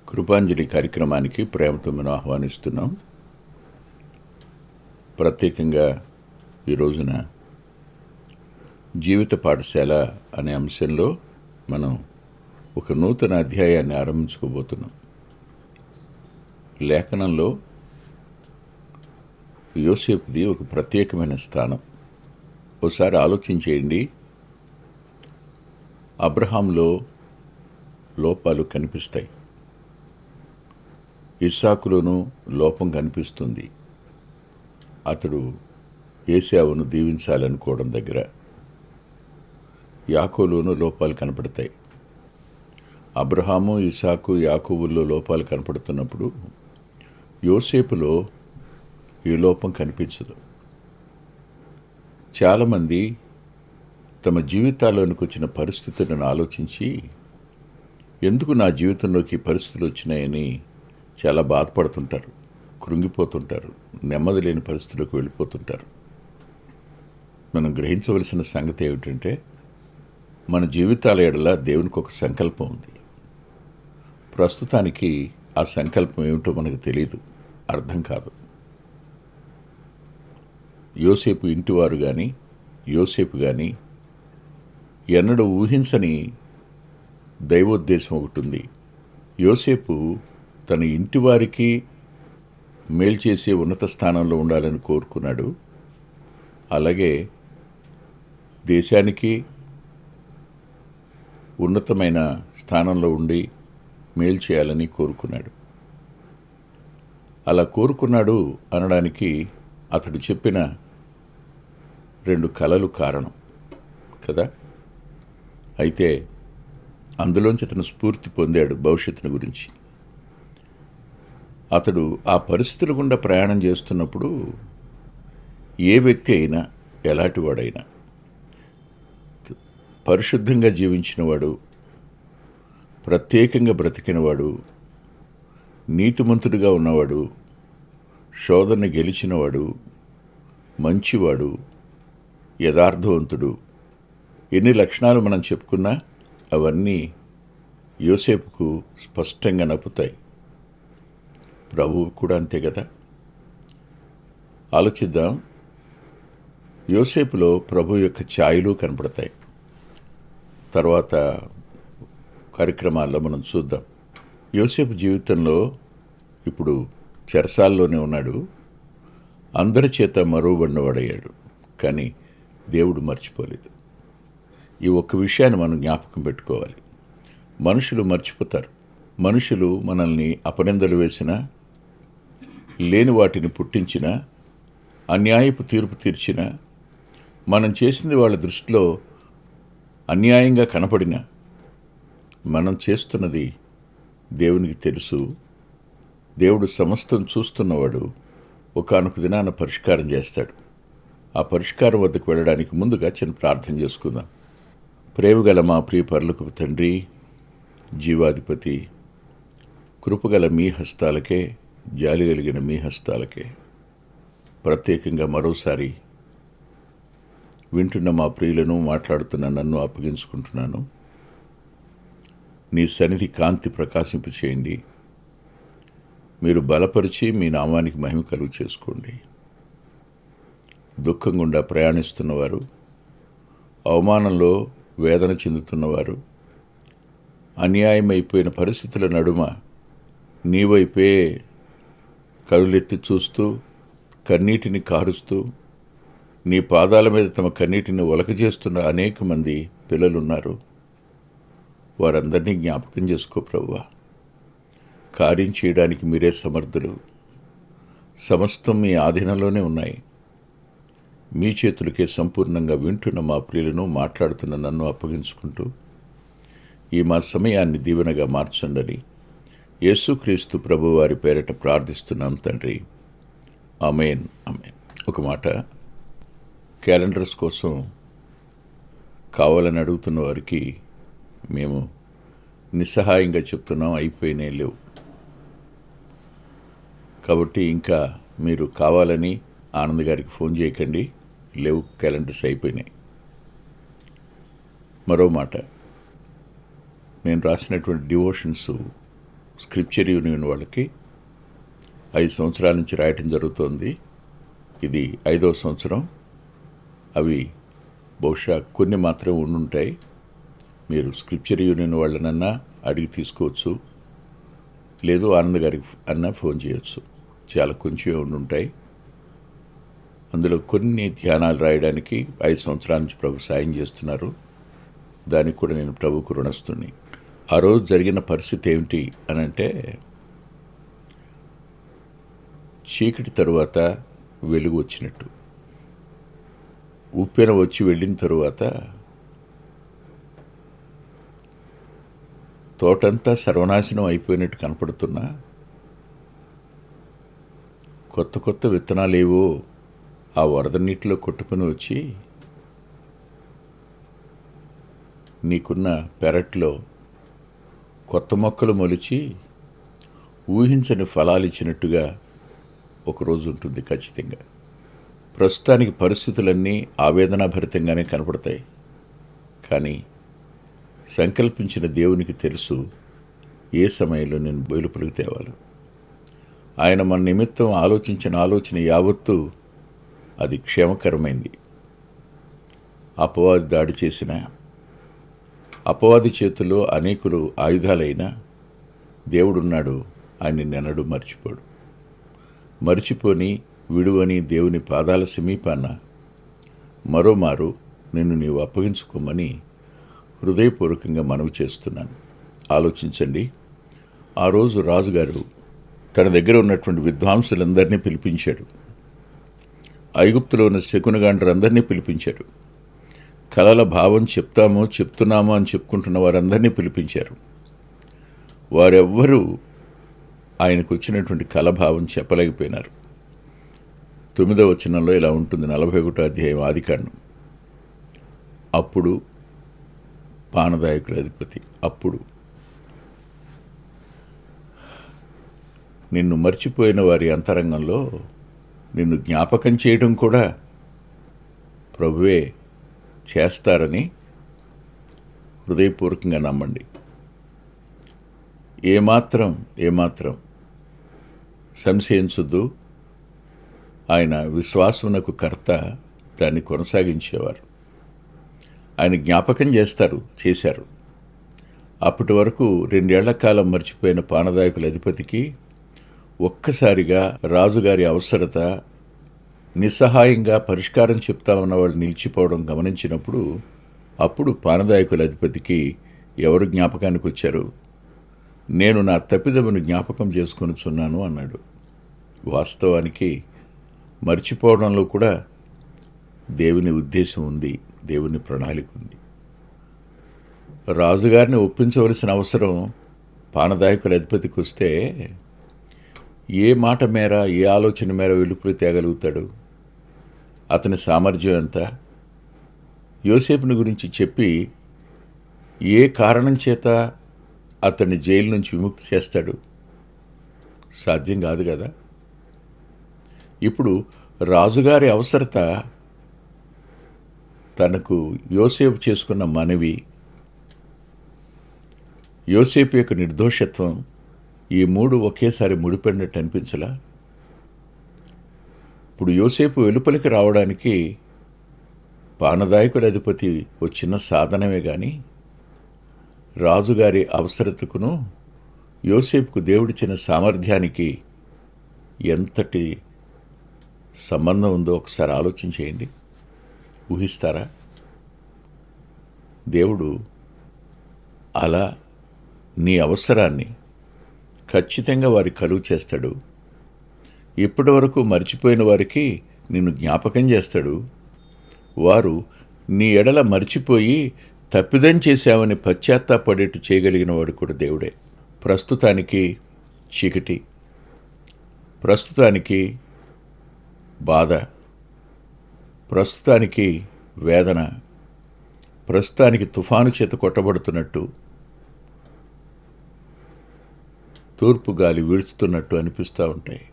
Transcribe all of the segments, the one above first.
కృపాంజలి కార్యక్రమానికి ప్రేమతో మనం ఆహ్వానిస్తున్నాం. ప్రత్యేకంగా ఈ రోజున జీవిత పాఠశాల అనే అంశంలో మనం ఒక నూతన అధ్యాయాన్ని ఆరంభించుకోబోతున్నాం. లేఖనంలో యోసేపుది ఒక ప్రత్యేకమైన స్థానం. ఒకసారి ఆలోచించేయండి. అబ్రహాంలో లోపాలు కనిపిస్తాయి, ఇస్సాకులోనూ లోపం కనిపిస్తుంది. అతడు ఏశావును దీవించాలనుకోవడం దగ్గర యాకోబులోనూ లోపాలు కనపడతాయి. అబ్రహాము, ఇస్సాకు, యాకోబుల్లో లోపాలు కనపడుతున్నప్పుడు యోసేపులో ఈ లోపం కనిపించదు. చాలామంది తమ జీవితాల్లోనికి వచ్చిన పరిస్థితులను ఆలోచించి ఎందుకు నా జీవితంలోకి పరిస్థితులు వచ్చినాయని చాలా బాధపడుతుంటారు, కృంగిపోతుంటారు, నెమ్మది లేని పరిస్థితులకు వెళ్ళిపోతుంటారు. మనం గ్రహించవలసిన సంగతి ఏమిటంటే మన జీవితాల ఎడల దేవునికి ఒక సంకల్పం ఉంది. ప్రస్తుతానికి ఆ సంకల్పం ఏమిటో మనకు తెలియదు, అర్థం కాదు. యోసేపు ఇంటివారు కానీ యోసేపు కానీ ఎన్నడూ ఊహించని దైవోద్దేశం ఒకటి ఉంది. యోసేపు తన ఇంటి వారికి మేలు చేసే ఉన్నత స్థానంలో ఉండాలని కోరుకున్నాడు. అలాగే దేశానికి ఉన్నతమైన స్థానంలో ఉండి మేలు చేయాలని కోరుకున్నాడు. అలా కోరుకున్నాడు అనడానికి అతడు చెప్పిన 2 కలలు కారణం కదా. అయితే అందులోంచి అతను స్ఫూర్తి పొందాడు భవిష్యత్తును గురించి. అతడు ఆ పరిస్థితుల గుండా ప్రయాణం చేస్తున్నప్పుడు ఏ వ్యక్తి అయినా, ఎలాంటి వాడైనా, పరిశుద్ధంగా జీవించినవాడు, ప్రత్యేకంగా బ్రతికినవాడు, నీతిమంతుడిగా ఉన్నవాడు, శోధనని గెలిచినవాడు, మంచివాడు, యథార్థవంతుడు, ఎన్ని లక్షణాలు మనం చెప్పుకున్నా అవన్నీ యోసేపుకు స్పష్టంగా నప్పుతాయి. ప్రభువు కూడా అంతే కదా. ఆలోచిద్దాం. యోసేపులో ప్రభు యొక్క ఛాయలు కనపడతాయి. తర్వాత కార్యక్రమాల్లో మనం చూద్దాం. యోసేపు జీవితంలో ఇప్పుడు చెరసాల్లోనే ఉన్నాడు. అందరి చేత మరువబడినవాడయ్యాడు. కానీ దేవుడు మర్చిపోలేదు. ఈ ఒక్క విషయాన్ని మనం జ్ఞాపకం పెట్టుకోవాలి. మనుషులు మర్చిపోతారు. మనుషులు మనల్ని అపనిందలు వేసినా, లేని వాటిని పుట్టించినా, అన్యాయపు తీర్పు తీర్చినా, మనం చేసింది వాళ్ళ దృష్టిలో అన్యాయంగా కనపడినా, మనం చేస్తున్నది దేవునికి తెలుసు. దేవుడు సమస్తం చూస్తున్నవాడు. ఒకానొక దినాన పరిష్కారం చేస్తాడు. ఆ పరిష్కారం వద్దకు వెళ్ళడానికి ముందుగా చిన్న ప్రార్థన చేసుకుందాం. ప్రేమగల మా ప్రియ పరలోకపు తండ్రి, జీవాధిపతి, కృపగల మీ హస్తాలకే, జాలి కలిగిన మీ హస్తాలకే ప్రత్యేకంగా మరోసారి వింటున్న మా ప్రియులను, మాట్లాడుతున్న నన్ను అప్పగించుకుంటున్నాను. నీ సన్నిధి కాంతి ప్రకాశింపు చేయండి. మీరు బలపరిచి మీ నామానికి మహిమ కలుగు చేసుకోండి. దుఃఖం గుండా ప్రయాణిస్తున్నవారు, అవమానంలో వేదన చెందుతున్నవారు, అన్యాయమైపోయిన పరిస్థితుల నడుమ నీ వైపే కరులెత్తి చూస్తూ, కన్నీటిని కారుస్తూ, నీ పాదాల మీద తమ కన్నీటిని ఒలకజేస్తున్న అనేక మంది పిల్లలున్నారు. వారందరినీ జ్ఞాపకం చేసుకో ప్రభువా. కార్యం చేయడానికి మీరే సమర్థులు. సమస్తం మీ ఆధీనంలోనే ఉన్నాయి. మీ చేతులకే సంపూర్ణంగా వింటున్న మా ప్రియులను, మాట్లాడుతున్న నన్ను అప్పగించుకుంటూ ఈ మా సమయాన్ని దీవెనగా మార్చండి. యేసుక్రీస్తు ప్రభువారి పేరట ప్రార్థిస్తున్నాం తండ్రి. ఆమేన్, ఆమేన్. ఒక మాట, క్యాలెండర్స్ కోసం కావాలని అడుగుతున్న వారికి మేము నిస్సహాయంగా చెప్తున్నాం, అయిపోయినాయి, లేవు. కాబట్టి ఇంకా మీరు కావాలని ఆనంద్ గారికి ఫోన్ చేయకండి. లేవు, క్యాలెండర్స్ అయిపోయినాయి. మరో మాట, నేను రాసినటువంటి డివోషన్స్ స్క్రిప్చర్ యూనియన్ వాళ్ళకి 5 సంవత్సరాల నుంచి రాయటం జరుగుతోంది. ఇది 5వ సంవత్సరం. అవి బహుశా కొన్ని మాత్రమే ఉండుంటాయి. మీరు స్క్రిప్చర్ యూనియన్ వాళ్ళనన్నా అడిగి తీసుకోవచ్చు, లేదు ఆనంద్ గారికి అన్నా ఫోన్ చేయొచ్చు. చాలా కొంచెం ఉండుంటాయి. అందులో కొన్ని ధ్యానాలు రాయడానికి 5 సంవత్సరాల నుంచి ప్రభు సాయం చేస్తున్నారు. దానికి కూడా నేను ప్రభుకు రుణస్తుని. ఆ రోజు జరిగిన పరిస్థితి ఏమిటి అనంటే, చీకటి తరువాత వెలుగు వచ్చినట్టు, ఉప్పెన వచ్చి వెళ్ళిన తరువాత తోటంతా సర్వనాశనం అయిపోయినట్టు కనపడుతున్నా కొత్త కొత్త విత్తనాలేవో ఆ వరద నీటిలో కొట్టుకుని వచ్చి నీకున్న పెరట్లో కొత్త మొక్కలు మొలిచి ఊహించని ఫలాలు ఇచ్చినట్టుగా ఒకరోజు ఉంటుంది ఖచ్చితంగా. ప్రస్తుతానికి పరిస్థితులన్నీ ఆవేదనాభరితంగానే కనపడతాయి. కానీ సంకల్పించిన దేవునికి తెలుసు ఏ సమయంలో నేను వెలుపలికి తేవాలి. ఆయన మన నిమిత్తం ఆలోచించిన ఆలోచన యావత్తు అది క్షేమకరమైంది. అపవాది దాడి చేసిన, అపవాది చేతుల్లో అనేకులు ఆయుధాలైనా దేవుడున్నాడు. ఆయన నిన్నడు మర్చిపోడు. మర్చిపోని విడువని దేవుని పాదాల సమీపాన మరోమారు నిన్ను నీవు అప్పగించుకోమని హృదయపూర్వకంగా మనవి చేస్తున్నాను. ఆలోచించండి. ఆ రోజు రాజుగారు తన దగ్గర ఉన్నటువంటి విద్వాంసులందరినీ పిలిపించాడు. ఐగుప్తులో ఉన్న శకునగాండ్రందరినీ పిలిపించాడు. కలల భావం చెప్తున్నామో అని చెప్పుకుంటున్న వారందరినీ పిలిపించారు. వారెవ్వరూ ఆయనకు వచ్చినటువంటి కలభావం చెప్పలేకపోయినారు. 9వ వచనంలో ఇలా ఉంటుంది, 41వ అధ్యాయం ఆదికాండం. అప్పుడు పానదాయకుల అధిపతి, అప్పుడు నిన్ను మర్చిపోయిన వారి అంతరంగంలో నిన్ను జ్ఞాపకం చేయడం కూడా ప్రభువే చేస్తారని హృదయపూర్వకంగా నమ్మండి. ఏమాత్రం సంశయించొద్దు. ఆయన విశ్వాసమునకు కర్త, దాన్ని కొనసాగించేవారు. ఆయన జ్ఞాపకం చేశారు. అప్పటి వరకు 2 ఏళ్ల కాలం మర్చిపోయిన పానదాయకుల అధిపతికి ఒక్కసారిగా రాజుగారి అవసరత, నిస్సహాయంగా పరిష్కారం చెప్తామన్న వాళ్ళు నిలిచిపోవడం గమనించినప్పుడు, అప్పుడు పానదాయకుల అధిపతికి ఎవరు జ్ఞాపకానికి వచ్చారు? నేను నా తప్పిదమును జ్ఞాపకం చేసుకొనుచున్నాను అన్నాడు. వాస్తవానికి మర్చిపోవడంలో కూడా దేవుని ఉద్దేశం ఉంది, దేవుని ప్రణాళిక ఉంది. రాజుగారిని ఒప్పించవలసిన అవసరం పానదాయకుల అధిపతికి వస్తే ఏ మాట మేర, ఏ ఆలోచన మేర వెలుపలి తేగలుగుతాడు? అతని సామర్థ్యం ఎంత? యోసేపుని గురించి చెప్పి ఏ కారణం చేత అతన్ని జైలు నుంచి విముక్తి చేస్తాడు? సాధ్యం కాదు కదా. ఇప్పుడు రాజుగారి అవసరత, తనకు యోసేపు చేసుకున్న మనవి, యోసేపు యొక్క నిర్దోషత్వం, ఈ 3 ఒకేసారి ముడిపడినట్టు అనిపించలా? ఇప్పుడు యోసేపు వెలుపలికి రావడానికి పానదాయకుల అధిపతి ఓ చిన్న సాధనమే కానీ, రాజుగారి అవసరతకును యోసేపుకు దేవుడిచ్చిన సామర్థ్యానికి ఎంతటి సంబంధం ఉందో ఒకసారి ఆలోచించేయండి. ఊహిస్తారా? దేవుడు అలా నీ అవసరాన్ని ఖచ్చితంగా వారికి కలుగు చేస్తాడు. ఇప్పటి వరకు మర్చిపోయిన వారికి నిన్ను జ్ఞాపకం చేస్తాడు. వారు నీ ఎడల మర్చిపోయి తప్పిదం చేశామని పశ్చాత్తాపడేట్టు చేయగలిగిన వాడు కూడా దేవుడే. ప్రస్తుతానికి చీకటి, ప్రస్తుతానికి బాధ, ప్రస్తుతానికి వేదన, ప్రస్తుతానికి తుఫాను చేత కొట్టబడుతున్నట్టు, తూర్పు గాలి వీడుస్తున్నట్టు అనిపిస్తూ ఉంటాయి.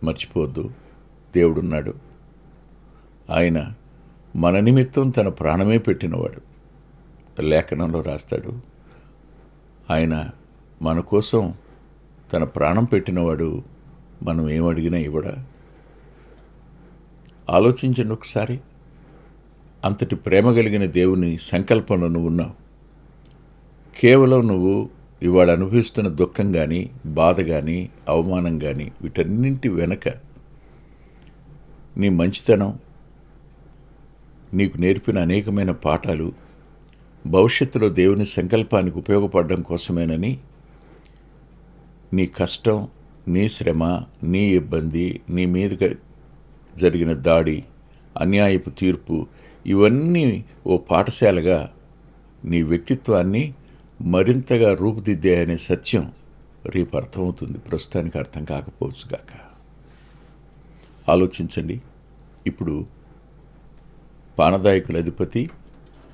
మర్చిపోవద్దు, దేవుడున్నాడు. ఆయన మన నిమిత్తం తన ప్రాణమే పెట్టినవాడు. లేఖనంలో రాస్తాడు, ఆయన మన కోసం తన ప్రాణం పెట్టినవాడు మనం ఏమడిగినా ఇవ్వడా? ఆలోచించండి ఒకసారి. అంతటి ప్రేమ కలిగిన దేవుని సంకల్పంలో నువ్వు ఉన్నావు. కేవలం నువ్వు ఇవాళ అనుభవిస్తున్న దుఃఖం కానీ, బాధ కానీ, అవమానం కానీ, వీటన్నింటి వెనక నీ మంచితనం, నీకు నేర్పిన అనేకమైన పాఠాలు భవిష్యత్తులో దేవుని సంకల్పానికి ఉపయోగపడడం కోసమేనని నీ కష్టం, నీ శ్రమ, నీ ఇబ్బంది, నీ మీద జరిగిన దాడి, అన్యాయపు తీర్పు, ఇవన్నీ ఓ పాఠశాలగా నీ వ్యక్తిత్వాన్ని మరింతగా రూపుదిద్దాయనే సత్యం రేపు అర్థమవుతుంది. ప్రస్తుతానికి అర్థం కాకపోవచ్చుగాక. ఆలోచించండి. ఇప్పుడు పానదాయకుల అధిపతి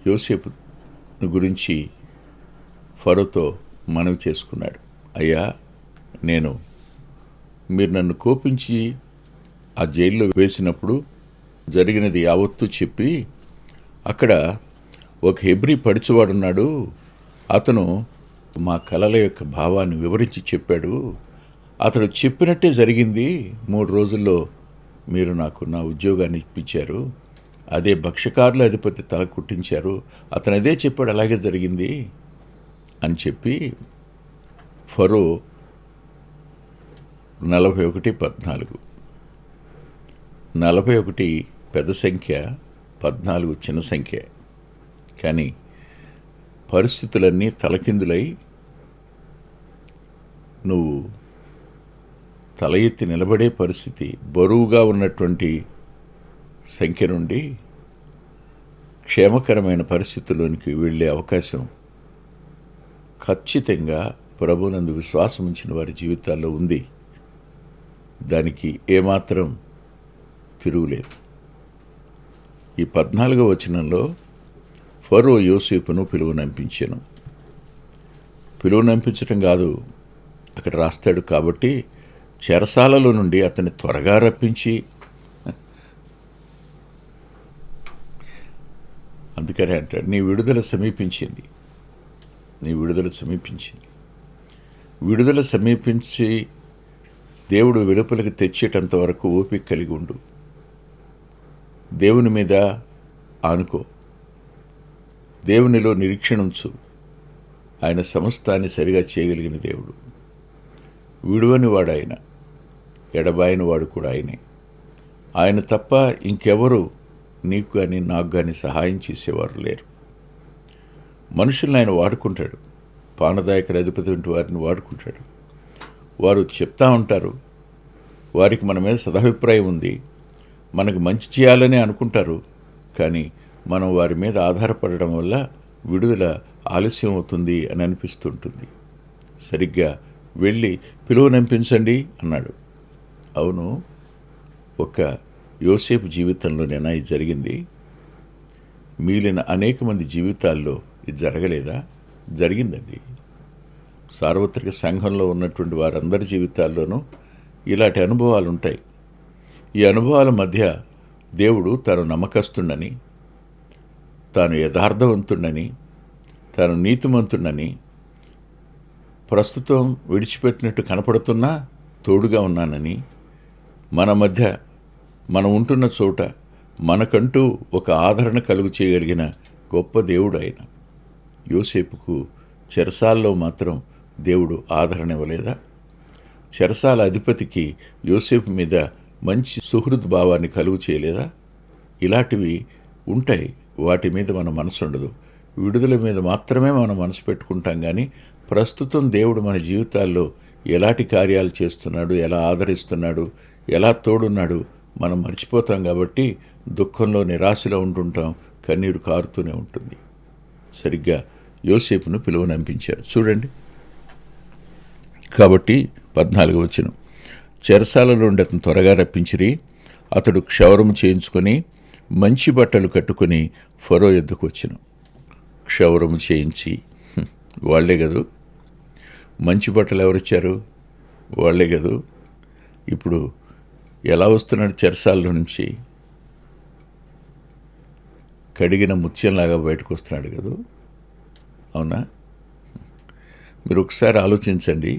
యోసేపు గురించి ఫరోతో మనవి చేసుకున్నాడు. అయ్యా, మీరు నన్ను కోపించి ఆ జైల్లో వేసినప్పుడు జరిగినది యావత్తు చెప్పి, అక్కడ ఒక హెబ్రీ పడుచువాడున్నాడు, అతను మా కలల యొక్క భావాన్ని వివరించి చెప్పాడు. అతడు చెప్పినట్టే జరిగింది. 3 రోజుల్లో మీరు నాకు నా ఉద్యోగాన్ని ఇప్పించారు. అదే భక్ష్యకారుల అధిపతి తల కుట్టించారు. అతను అదే చెప్పాడు, అలాగే జరిగింది అని చెప్పి ఫరో 41:14. 41 పెద్ద సంఖ్య, 14 చిన్న సంఖ్య. కానీ పరిస్థితులన్నీ తలకిందులై నువ్వు తల ఎత్తి నిలబడే పరిస్థితి, బరువుగా ఉన్నటువంటి సంఖ్య నుండి క్షేమకరమైన పరిస్థితుల్లోనికి వెళ్ళే అవకాశం ఖచ్చితంగా ప్రభునందు విశ్వాసం ఉంచిన వారి జీవితాల్లో ఉంది. దానికి ఏమాత్రం తిరుగులేదు. ఈ 14వ వచనంలో ఫరో యోసేపును పిలువనంపించాను. పిలువనంపించటం కాదు, అక్కడ రాస్తాడు. కాబట్టి చెరసాలలో నుండి అతన్ని త్వరగా రప్పించి, అందుకనే అంటాడు, నీ విడుదల సమీపించింది. నీ విడుదల సమీపించింది. విడుదల సమీపించి దేవుడు వెలుపలికి తెచ్చేటంత వరకు ఓపిక కలిగి ఉండు. దేవుని మీద ఆనుకో. దేవునిలో నిరీక్షణ ఉంచు. ఆయన సమస్తాన్ని సరిగా చేయగలిగిన దేవుడు. విడువని వాడు ఆయన, ఎడబాయని వాడు కూడా ఆయనే. ఆయన తప్ప ఇంకెవరు నీకు కానీ నాకు కానీ సహాయం చేసేవారు లేరు. మనుషుల్ని ఆయన వాడుకుంటాడు. పానదాయకుల అధిపతి వంటి వారిని వాడుకుంటాడు. వారు చెప్తా ఉంటారు, వారికి మన మీద సదభిప్రాయం ఉంది, మనకు మంచి చేయాలని అనుకుంటారు. కానీ మనం వారి మీద ఆధారపడడం వల్ల విడుదల ఆలస్యం అవుతుంది అని అనిపిస్తుంటుంది. సరిగ్గా వెళ్ళి పిలువనంపించండి అన్నాడు. అవును, ఒక యోసేపు జీవితంలోనైనా ఇది జరిగింది. మిగిలిన అనేక మంది జీవితాల్లో ఇది జరగలేదా? జరిగిందండి. సార్వత్రిక సంఘంలో ఉన్నటువంటి వారందరి జీవితాల్లోనూ ఇలాంటి అనుభవాలు ఉంటాయి. ఈ అనుభవాల మధ్య దేవుడు తాను నమ్మకస్తుడని, తాను యథార్థవంతుడని, తాను నీతిమంతుడని, ప్రస్తుతం విడిచిపెట్టినట్టు కనపడుతున్నా తోడుగా ఉన్నానని, మన మధ్య మనం ఉంటున్న చోట మనకంటూ ఒక ఆదరణ కలుగు చేయగలిగిన గొప్ప దేవుడు ఆయన. యోసేపుకు చెరసాల్లో మాత్రం దేవుడు ఆదరణ ఇవ్వలేదా? చెరసాల అధిపతికి యోసేపు మీద మంచి సుహృద్భావాన్ని కలుగు చేయలేదా? ఇలాంటివి ఉంటాయి. వాటి మీద మన మనసు ఉండదు. విడుదల మీద మాత్రమే మనం మనసు పెట్టుకుంటాం. కానీ ప్రస్తుతం దేవుడు మన జీవితాల్లో ఎలాంటి కార్యాలు చేస్తున్నాడు, ఎలా ఆదరిస్తున్నాడు, ఎలా తోడున్నాడు మనం మర్చిపోతాం. కాబట్టి దుఃఖంలో, నిరాశలో ఉంటుంటాం. కన్నీరు కారుతూనే ఉంటుంది. సరిగ్గా యోసేపును పిలువనంపించారు. చూడండి. కాబట్టి 14వ వచనం, చెరసాల నుండి అతను త్వరగా రప్పించిరి. అతడు క్షౌరము చేయించుకొని మంచి బట్టలు కట్టుకొని ఫరో ఎద్దుకు వచ్చెను. క్షౌరము చేయించి, వాళ్లే కదూ. మంచి బట్టలు ఎవరిచ్చారు? వాళ్లే కదూ. ఇప్పుడు ఎలా వస్తున్నాడు చెరసాల నుంచి? కడిగిన ముత్యంలాగా బయటకు వస్తున్నాడు కదూ. అవునా? మీరు ఒకసారి ఆలోచించండి.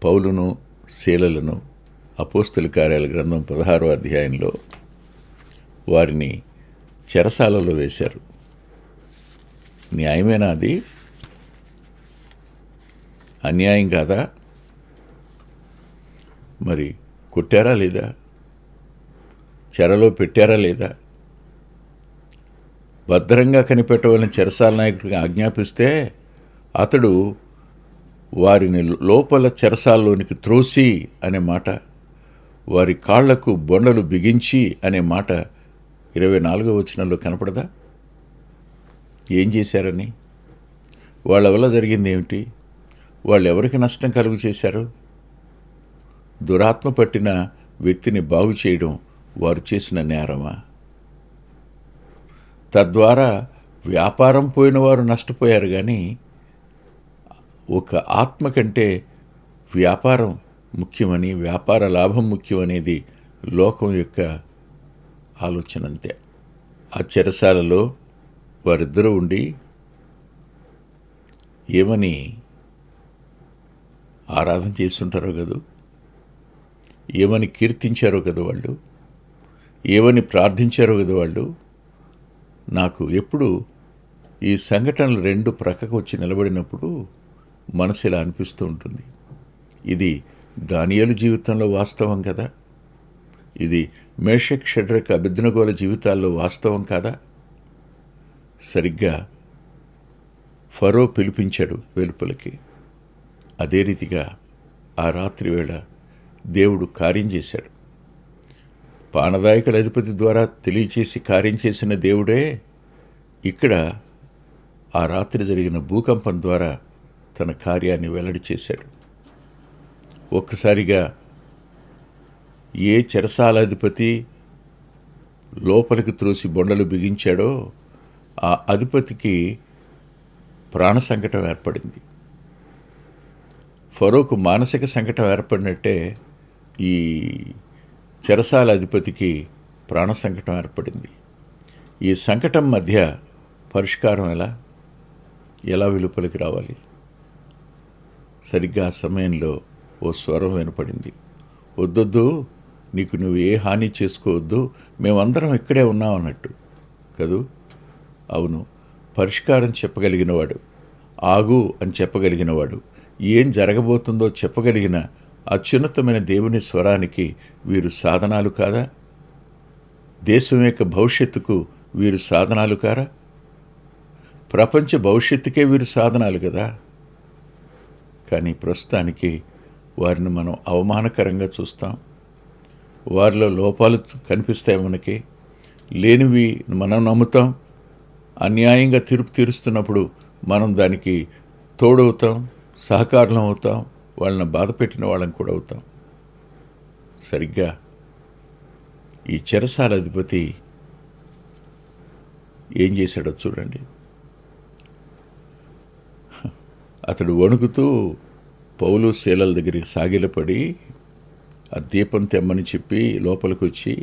పౌలును శీలలను అపోస్తల కార్యాల గ్రంథం 16వ అధ్యాయంలో వారిని చెరసాలలో వేశారు. న్యాయమేనా అది? అన్యాయం కాదా? మరి కొట్టారా లేదా? చెరలో పెట్టారా లేదా? భద్రంగా కనిపెట్టవాలని చెరసాల నాయకుడికి ఆజ్ఞాపిస్తే అతడు వారిని లోపల చెరసాల్లోనికి త్రోసి అనే మాట, వారి కాళ్లకు బొండలు బిగించి అనే మాట 24వ వచనంలో కనపడదా? ఏం చేశారని? వాళ్ళ వల్ల జరిగింది ఏమిటి? వాళ్ళు ఎవరికి నష్టం కలుగు చేశారు? దురాత్మ పట్టిన వ్యక్తిని బాగు చేయడం వారు చేసిన నేరమా? తద్వారా వ్యాపారం పోయిన వారు నష్టపోయారు, కానీ ఒక ఆత్మ కంటే వ్యాపారం ముఖ్యమని, వ్యాపార లాభం ముఖ్యమనేది లోకం యొక్క ఆలోచన అంతే. ఆ చెరసాలలో వారిద్దరూ ఉండి ఏమని ఆరాధన చేస్తుంటారో కదా, ఏమని కీర్తించారో కదా వాళ్ళు, ఏమని ప్రార్థించారో కదా వాళ్ళు. నాకు ఎప్పుడు ఈ సంఘటనలు రెండు ప్రక్కకు వచ్చి నిలబడినప్పుడు మనసు ఇలా అనిపిస్తూ ఉంటుంది, ఇది దానియేలు జీవితంలో వాస్తవం కదా, ఇది మేషక్ షడ్రక్ అబేద్నెగోల జీవితాల్లో వాస్తవం కాదా? సరిగ్గా ఫరో పిలిపించాడు వెలుపలికి, అదే రీతిగా ఆ రాత్రి వేళ దేవుడు కార్యం చేశాడు. పానదాయకుల అధిపతి ద్వారా తెలియచేసి కార్యం చేసిన దేవుడే ఇక్కడ ఆ రాత్రి జరిగిన భూకంపం ద్వారా తన కార్యాన్ని వెల్లడి చేశాడు. ఒక్కసారిగా ఏ చెరసాలాధిపతి లోపలికి త్రోసి బొండలు బిగించాడో ఆ అధిపతికి ప్రాణ సంకటం ఏర్పడింది. ఫరోకు మానసిక సంకటం ఏర్పడినట్టే ఈ చెరసాల అధిపతికి ప్రాణ సంకటం ఏర్పడింది. ఈ సంకటం మధ్య పరిష్కారం ఎలా వెలుపలికి రావాలి? సరిగ్గా ఆ సమయంలో ఓ స్వరం వినపడింది, వద్దొద్దు, నీకు నువ్వు ఏ హాని చేసుకోవద్దు, మేమందరం ఇక్కడే ఉన్నాం అన్నట్టు కదూ. అవును, పరిష్కారం చెప్పగలిగినవాడు, ఆగు అని చెప్పగలిగినవాడు, ఏం జరగబోతుందో చెప్పగలిగిన అత్యున్నతమైన దేవుని స్వరానికి వీరు సాధనాలు కాదా? దేశం యొక్క భవిష్యత్తుకు వీరు సాధనాలు కారా? ప్రపంచ భవిష్యత్తుకే వీరు సాధనాలు కదా. కానీ ప్రస్తుతానికి వారిని మనం అవమానకరంగా చూస్తాం. వారిలో లోపాలు కనిపిస్తాయి మనకి, లేనివి మనం నమ్ముతాం. అన్యాయంగా తీర్పు తీరుస్తున్నప్పుడు మనం దానికి తోడవుతాం, సహకారం అవుతాం, వాళ్ళని బాధ పెట్టిన వాళ్ళని కూడా అవుతాం. సరిగ్గా ఈ చెరసాల అధిపతి ఏం చేశాడో చూడండి. అతడు వణుకుతూ పౌలు శీలల దగ్గరికి సాగిలపడి ఆ దీపం తెమ్మని చెప్పి లోపలికి వచ్చి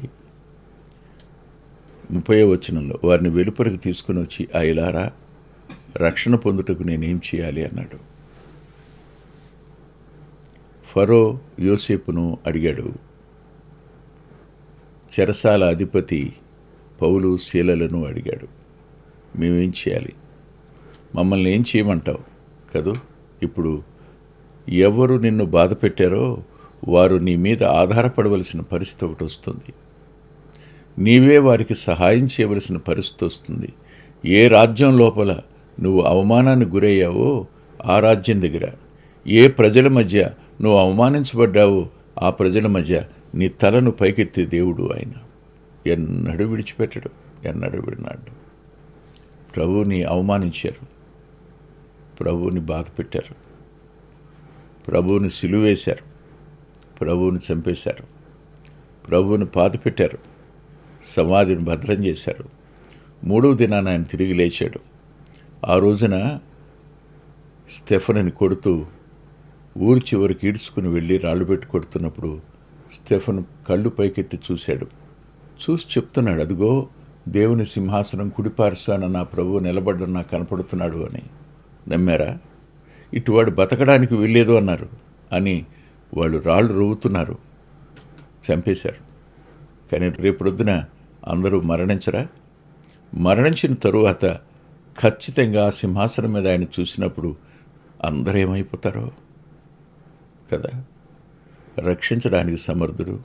30వ వచనంలో వారిని వెలుపలికి తీసుకుని వచ్చి, అయలారా, రక్షణ పొందుటకు నేనేం చేయాలి అన్నాడు. ఫరో యోసేపును అడిగాడు. చెరసాల అధిపతి పౌలు శీలలను అడిగాడు, మేమేం చేయాలి? మమ్మల్ని ఏం చేయమంటావు కదూ. ఇప్పుడు ఎవరు నిన్ను బాధ పెట్టారో వారు నీ మీద ఆధారపడవలసిన పరిస్థితి ఒకటి వస్తుంది. నీవే వారికి సహాయం చేయవలసిన పరిస్థితి వస్తుంది. ఏ రాజ్యం లోపల నువ్వు అవమానాన్ని గురయ్యావో ఆ రాజ్యం దగ్గర, ఏ ప్రజల మధ్య నువ్వు అవమానించబడ్డావో ఆ ప్రజల మధ్య నీ తలను పైకెత్తే దేవుడు ఆయన. ఎన్నడూ విడిచిపెట్టడు, ఎన్నడూ విడినాడు. ప్రభువుని అవమానించారు, ప్రభువుని బాధ పెట్టారు, ప్రభువుని సిలువేశారు, ప్రభువుని చంపేశారు, ప్రభువుని బాధ పెట్టారు, సమాధిని భద్రం చేశారు. 3వ దినాన ఆయన తిరిగి లేచాడు. ఆ రోజున స్టెఫనుని కొడుతూ ఊరి చివరికి ఈడ్చుకుని వెళ్ళి రాళ్ళు పెట్టి కొడుతున్నప్పుడు స్టెఫను కళ్ళు పైకెత్తి చూశాడు. చూసి చెప్తున్నాడు, అదిగో దేవుని సింహాసనం కుడిపార్శ్వాన నా ప్రభువు నిలబడ్డం నాకు కనపడుతున్నాడు అని నమ్మారా? ఇటువాడు బతకడానికి వీల్లేదు అన్నారు అని వాళ్ళు రాళ్ళు రువ్వుతున్నారు, చంపేశారు. కానీ రేపొద్దున అందరూ మరణించరా? మరణించిన తరువాత ఖచ్చితంగా ఆ సింహాసనం మీద ఆయన చూసినప్పుడు అందరూ ఏమైపోతారో కదా. రక్షించడానికి సమర్థుడు,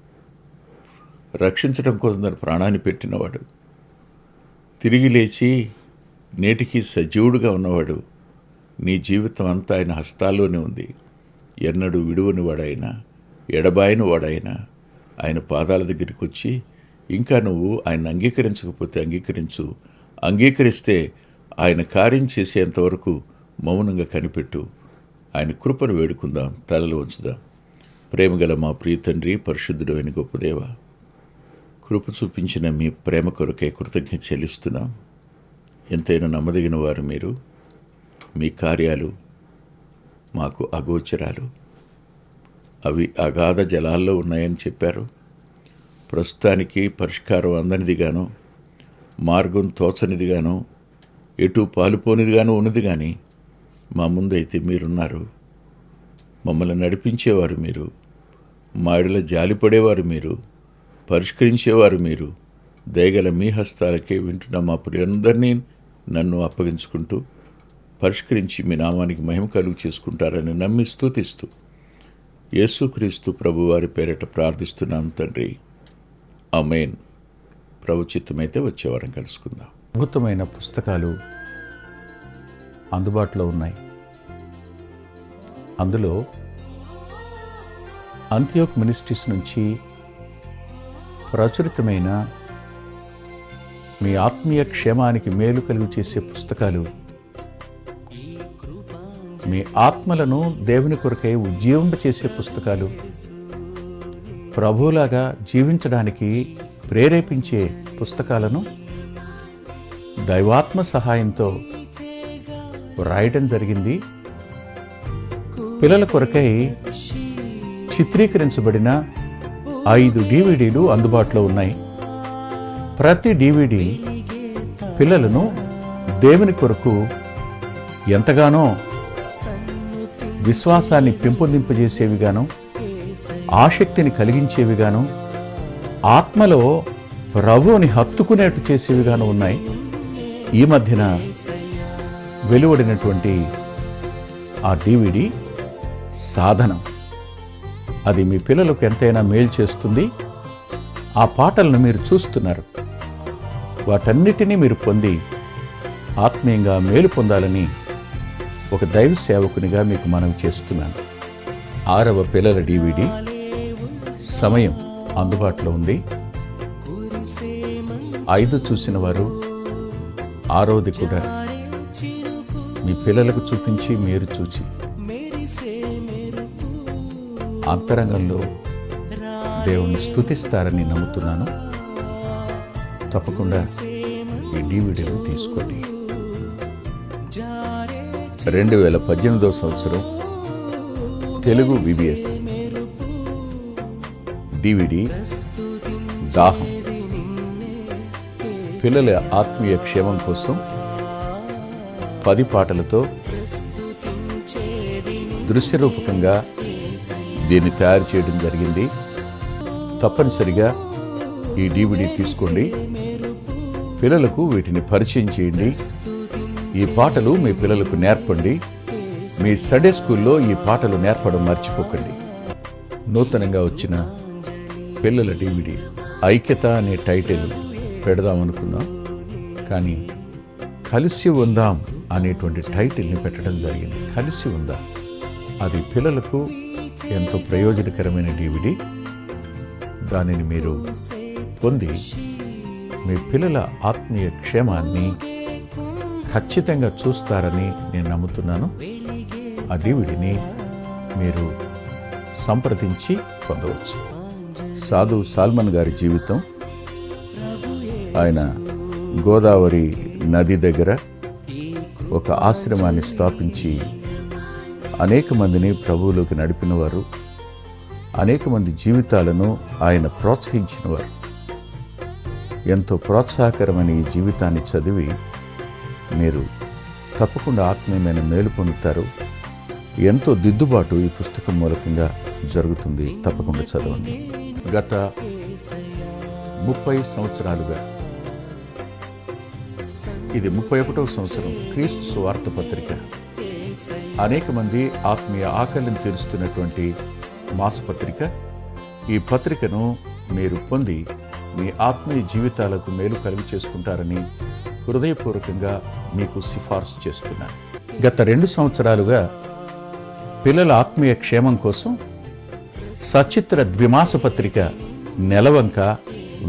రక్షించడం కోసం తన ప్రాణాన్ని పెట్టినవాడు, తిరిగి లేచి నేటికి సజీవుడుగా ఉన్నవాడు. నీ జీవితం అంతా ఆయన హస్తాల్లోనే ఉంది. ఎన్నడూ విడువని వాడైనా, ఎడబాయని వాడైనా ఆయన పాదాల దగ్గరికి వచ్చి, ఇంకా నువ్వు ఆయన అంగీకరించకపోతే అంగీకరించు, అంగీకరిస్తే ఆయన కార్యం చేసేంతవరకు మౌనంగా కనిపెట్టు. ఆయన కృపను వేడుకుందాం, తలలు ఉంచుదాం. ప్రేమగల మా ప్రియ తండ్రి, పరిశుద్ధుడు అయిన గొప్ప దేవ, కృప చూపించిన మీ ప్రేమ కొరకే కృతజ్ఞత చెల్లిస్తున్నాం. ఎంతైనా నమ్మదగిన వారు మీరు. మీ కార్యాలు మాకు అగోచరాలు, అవి అగాధ జలాల్లో ఉన్నాయని చెప్పారు. ప్రస్తుతానికి పరిష్కారం అందనిదిగాను, మార్గం తోచనిదిగాను, ఎటు పాలుపోనిదిగాను ఉన్నది. కానీ మా ముందైతే మీరున్నారు. మమ్మల్ని నడిపించేవారు మీరు, మాడిలో జాలిపడేవారు మీరు, పరిష్కరించేవారు మీరు. దయగల మీ హస్తాలకే వింటున్న మా ప్రియులందరినీ నన్ను అప్పగించుకుంటూ పరిష్కరించి మీ నామానికి మహిమ కలుగు చేసుకుంటారని నమ్మి స్తుతిస్తూ యేసుక్రీస్తు ప్రభువారి పేరిట ప్రార్థిస్తున్నాం తండ్రి, ఆమేన్. ప్రభు చిత్తమైతే వచ్చేవారం కలుసుకుందాం. అద్భుతమైన పుస్తకాలు అందుబాటులో ఉన్నాయి. అందులో అంత్యోక్ మినిస్ట్రీస్ నుంచి ప్రచురితమైన మీ ఆత్మీయ క్షేమానికి మేలు కలుగు చేసే పుస్తకాలు, మీ ఆత్మలను దేవుని కొరకై ఉజ్జీవింప చేసే పుస్తకాలు, ప్రభువులాగా జీవించడానికి ప్రేరేపించే పుస్తకాలను దైవాత్మ సహాయంతో రాయటం జరిగింది. పిల్లల కొరకై చిత్రీకరించబడిన 5 DVDలు అందుబాటులో ఉన్నాయి. ప్రతి DVD పిల్లలను దేవుని కొరకు ఎంతగానో విశ్వాసాన్ని పెంపొందింపజేసేవిగాను, ఆసక్తిని కలిగించేవిగాను, ఆత్మలో ప్రభువుని హత్తుకునేట్టు చేసేవిగాను ఉన్నాయి. ఈ మధ్యన వెలువడినటువంటి ఆ DVD సాధనం, అది మీ పిల్లలకు ఎంతైనా మేలు చేస్తుంది. ఆ పాటలను మీరు చూస్తున్నారు. వాటన్నిటినీ మీరు పొంది ఆత్మీయంగా మేలు పొందాలని ఒక దైవ సేవకునిగా మీకు మనవి చేస్తున్నాను. 6వ పిల్లల DVD సమయం అందుబాటులో ఉంది. 5 చూసిన వారు 6వది కూడా మీ పిల్లలకు చూపించి మీరు చూచి అంతరంగంలో దేవుణ్ణి స్తుతిస్తారని నమ్ముతున్నాను. తప్పకుండా ఈ DVDలు తీసుకోండి. 2018వ సంవత్సరం తెలుగు VBS DVD దాహం, పిల్లల ఆత్మీయ క్షేమం కోసం 10 పాటలతో దృశ్యరూపకంగా దీన్ని తయారు చేయడం జరిగింది. తప్పనిసరిగా ఈ DVD తీసుకోండి. పిల్లలకు వీటిని పరిచయం చేయండి. ఈ పాటలు మీ పిల్లలకు నేర్పండి. మీ సండే స్కూల్లో ఈ పాటలు నేర్పడం మర్చిపోకండి. నూతనంగా వచ్చిన పిల్లల DVD ఐక్యత అనే టైటిల్ పెడదామనుకున్నాం, కానీ కలిసి ఉందాం అనేటువంటి టైటిల్ని పెట్టడం జరిగింది. కలిసి ఉందాం, అది పిల్లలకు ఎంతో ప్రయోజనకరమైన DVD. దానిని మీరు పొంది మీ పిల్లల ఆత్మీయ క్షేమాన్ని ఖచ్చితంగా చూస్తారని నేను నమ్ముతున్నాను. ఆ DVDని మీరు సంప్రదించి పొందవచ్చు. సాధు సాల్మన్ గారి జీవితం, ఆయన గోదావరి నది దగ్గర ఒక ఆశ్రమాన్ని స్థాపించి అనేక మందిని ప్రభువులోకి నడిపినవారు, అనేక మంది జీవితాలను ఆయన ప్రోత్సహించినవారు. ఎంతో ప్రోత్సాహకరమైన ఈ జీవితాన్ని చదివి మీరు తప్పకుండా ఆత్మీయమైన మేలు పొందుతారు. ఎంతో దిద్దుబాటు ఈ పుస్తకం మూలకంగా జరుగుతుంది. తప్పకుండా చదవండి. గత 30 సంవత్సరాలుగా, ఇది 31వ సంవత్సరం, క్రీస్తు సువార్త పత్రిక అనేక మంది ఆత్మీయ ఆకలిని తీరుస్తున్నటువంటి మాసపత్రిక. ఈ పత్రికను మీరు పొంది మీ ఆత్మీయ జీవితాలకు మేలు కలుగు చేసుకుంటారని హృదయపూర్వకంగా మీకు సిఫార్సు చేస్తున్నాను. గత 2 సంవత్సరాలుగా పిల్లల ఆత్మీయ క్షేమం కోసం సచిత్ర ద్విమాస పత్రిక నెలవంక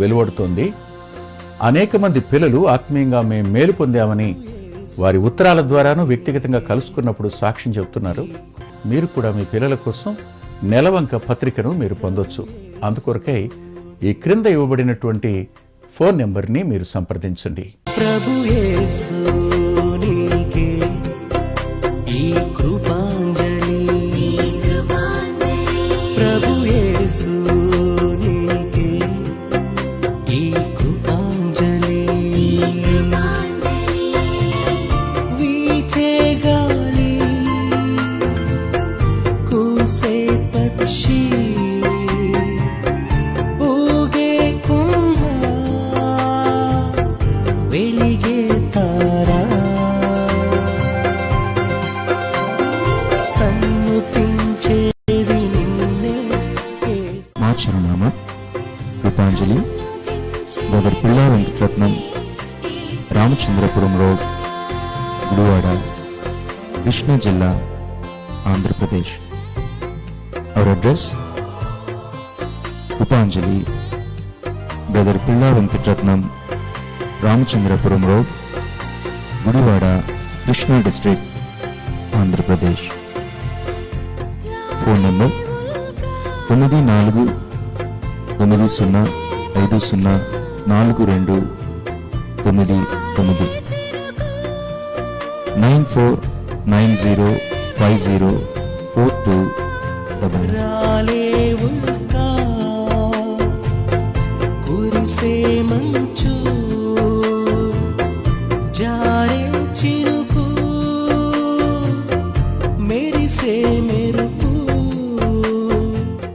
వెలువడుతోంది. అనేక మంది పిల్లలు ఆత్మీయంగా మేము మేలు పొందామని వారి ఉత్తరాల ద్వారాను వ్యక్తిగతంగా కలుసుకున్నప్పుడు సాక్ష్యం చెబుతున్నారు. మీరు కూడా మీ పిల్లల కోసం నెలవంక పత్రికను మీరు పొందొచ్చు. అందుకొరకై ఈ క్రింద ఇవ్వబడినటువంటి ఫోన్ నెంబర్ని మీరు సంప్రదించండి. ప్రభు యేసు నీకే ఈ కృపాంజలి, ప్రభు యేసు నీకే ఈ కృపాంజలి. వీచే గాలి, కూసే పక్షి, ఊగే కుంభ, వెలిగే తారా, సన్నుతించేది నిన్నే. మా చిరునామా కృపాంజలి, బ్రదర్ పిల్లా వెంకటరత్నం, రామచంద్రపురం రోడ్, గుడివాడ, కృష్ణా జిల్లా, Andhra Pradesh. Our address Krupanjali, brother Pilla Venkataratnam, Ramachandrapuram road, Gudivada, Krishna district, Andhra Pradesh. Phone number 9490504299 9490504299. రాలేవుగా కురిసే మంచు,